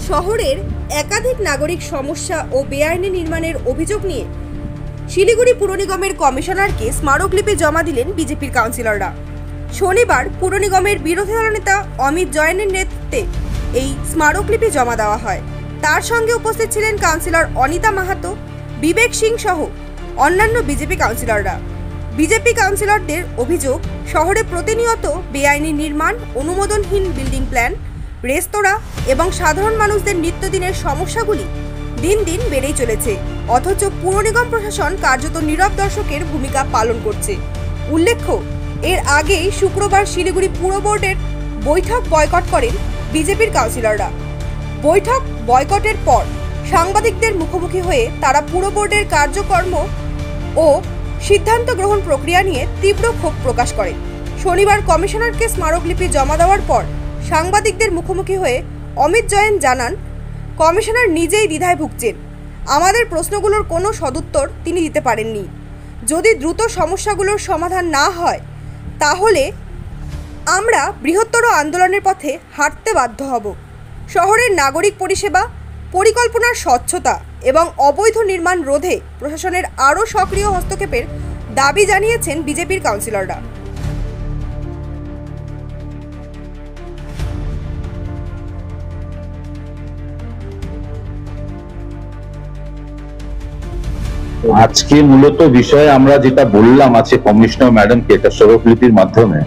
শহরের একাধিক নাগরিক সমস্যা ও বেআইনি নির্মাণের অভিযোগ নিয়ে শিলিগুড়ি পুর নিগমের কমিশনারকে স্মারকলিপি জমা দিলেন বিজেপির কাউন্সিলররা। শনিবার পুর নিগমের বিরোধী দলনেতা অমিত জৈনের নেতৃত্বে এই স্মারকলিপি জমা দেওয়া হয়। তার সঙ্গে উপস্থিত ছিলেন কাউন্সিলর অনিতা মাহাতো, বিবেক সিং সহ অন্যান্য বিজেপি কাউন্সিলররা। বিজেপি কাউন্সিলরদের অভিযোগ, শহরে প্রতিনিয়ত বেআইনি নির্মাণ, অনুমোদনহীন বিল্ডিং প্ল্যান, রেস্তোরাঁ এবং সাধারণ মানুষদের নিত্যদিনের সমস্যাগুলি দিন দিন বেড়েই চলেছে, অথচ পুর নিগম প্রশাসন কার্যত নীরব দর্শকের ভূমিকা পালন করছে। উল্লেখ্য, এর আগেই শুক্রবার শিলিগুড়ি পুর বোর্ডের বৈঠক বয়কট করেন বিজেপির কাউন্সিলররা। বৈঠক বয়কটের পর সাংবাদিকদের মুখোমুখি হয়ে তারা পুর বোর্ডের কার্যক্রম ও সিদ্ধান্ত গ্রহণ প্রক্রিয়া নিয়ে তীব্র ক্ষোভ প্রকাশ করে। শনিবার কমিশনারকে স্মারকলিপি জমা দেওয়ার পর সাংবাদিকদের মুখোমুখি হয়ে অমিত জৈন জানান, কমিশনার নিজেই দ্বিধায় ভুগছেন। আমাদের প্রশ্নগুলোর কোনো সদুত্তর তিনি দিতে পারেননি। যদি দ্রুত সমস্যাগুলোর সমাধান না হয় তাহলে আমরা বৃহত্তর আন্দোলনের পথে হাঁটতে বাধ্য হব। শহরের নাগরিক পরিষেবা, পরিকল্পনার স্বচ্ছতা এবং অবৈধ নির্মাণ রোধে প্রশাসনের আরও সক্রিয় হস্তক্ষেপের দাবি জানিয়েছেন বিজেপির কাউন্সিলররা। আজকে মূলত বিষয়ে আমরা যেটা বললাম আছে কমিশনার ম্যাডামকে একটা স্মারকলিপির মাধ্যমে,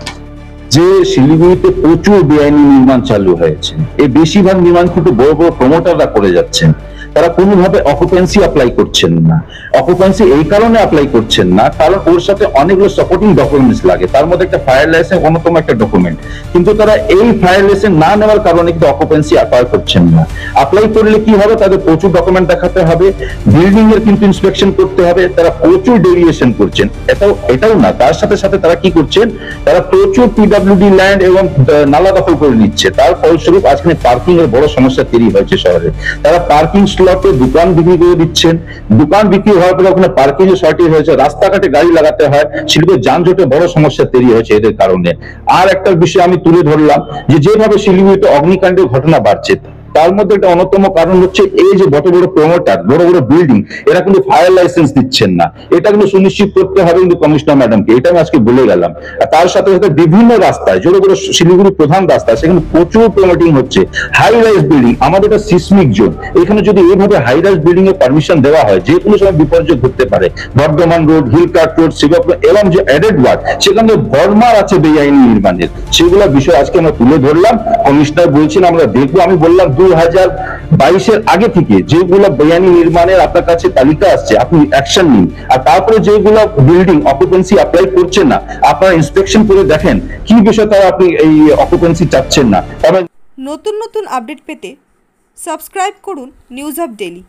যে শিলিগুড়িতে প্রচুর বেআইনি নির্মাণ চালু হয়েছে। এই বেশিরভাগ নির্মাণ কিন্তু বড় বড় প্রমোটাররা করে যাচ্ছেন। তারা কোনোভাবে অকুপেন্সি অ্যাপ্লাই করছেন না। অকুপেন্সি এই কারণে অ্যাপ্লাই করছেন না কারণ ওর সাথে অনেকগুলো সাপোর্টিং ডকুমেন্টস লাগে, তার মধ্যে একটা ফায়ার লাইসেন্স অন্যতম একটা ডকুমেন্ট। কিন্তু তারা এই ফায়ার লাইসেন্স না নেওয়ার কারণে কিন্তু অকুপেন্সি অ্যাপ্লাই করছেন না। অ্যাপ্লাই করলে কি হবে, তাদের প্রচুর ডকুমেন্ট দেখাতে হবে, বিল্ডিং এর কিন্তু ইন্সপেকশন করতে হবে। তারা প্রচুর ডেভিয়েশন করছেন। এটাও না, তার সাথে সাথে তারা কি করছেন, তারা প্রচুর পিডব্লিউডি ল্যান্ড এবং নালা দখল করে নিচ্ছে। তার ফলস্বরূপ আজকে পার্কিং এর বড় সমস্যা তৈরি হয়েছে শহরে। তারা পার্কিং স্লটে দোকান বিক্রি করে দিচ্ছেন। দোকান বিক্রি হওয়ার পরে ওখানে পার্কিং এর শর্টেজ হয়েছে, রাস্তাঘাটে গাড়ি লাগাতে হয়, শিলিগুড়ি যানজটে বড় সমস্যা তৈরি হয়েছে এদের কারণে। আর একটা বিষয় আমি তুলে ধরলাম, যেভাবে শিলিগুড়িতে অগ্নিকাণ্ডের ঘটনা বাড়ছে তার মধ্যে একটা অন্যতম কারণ হচ্ছে এই যে বড় বড় প্রমোটার, বড় বড় বিল্ডিং, এরা কিন্তু ফায়ার লাইসেন্স দিচ্ছেন না। এটা কিন্তু সুনিশ্চিত করতে হবে কিন্তু কমিশনার ম্যাডামকে, এটা আমি আজকে বলে গেলাম। তার সাথে সাথে বিভিন্ন রাস্তায়, বড় বড় শিলিগুড়ি প্রধান রাস্তা, সেখানে প্রচুর প্রমোটিং হচ্ছে। হাই রাইজ বিল্ডিং, আমাদের এটা সিসমিক জোন, এখানে যদি এইভাবে হাই রাইজ বিল্ডিং এর পারমিশন দেওয়া হয়, যে কোনো সময় বিপর্যয় ঘটতে পারে। বর্ধমান রোড, হিলকাট রোড, শিবপুর এবং যে অ্যাডেড ওয়ার্ড, সেখানে ভরমার আছে বেআইনি নির্মাণের। সেগুলো বিষয় আজকে আমরা তুলে ধরলাম। কমিশনার বলছেন আমরা দেখবো। আমি বললাম 2022-এর আগে থেকে যেগুলো বেআইনি নির্মাণের আপনার কাছে তালিকা আসছে, আপনি অ্যাকশন নিন। আর তারপরে যেগুলো বিল্ডিং অকুপেন্সি অ্যাপ্লাই করছেন না, আপনারা ইন্সপেকশন করে দেখেন কি বিষয় তারা আপনি এই অকুপেন্সি চাচ্ছেন না। তবে নতুন নতুন আপডেট পেতে সাবস্ক্রাইব করুন নিউজ হাব ডেইলি।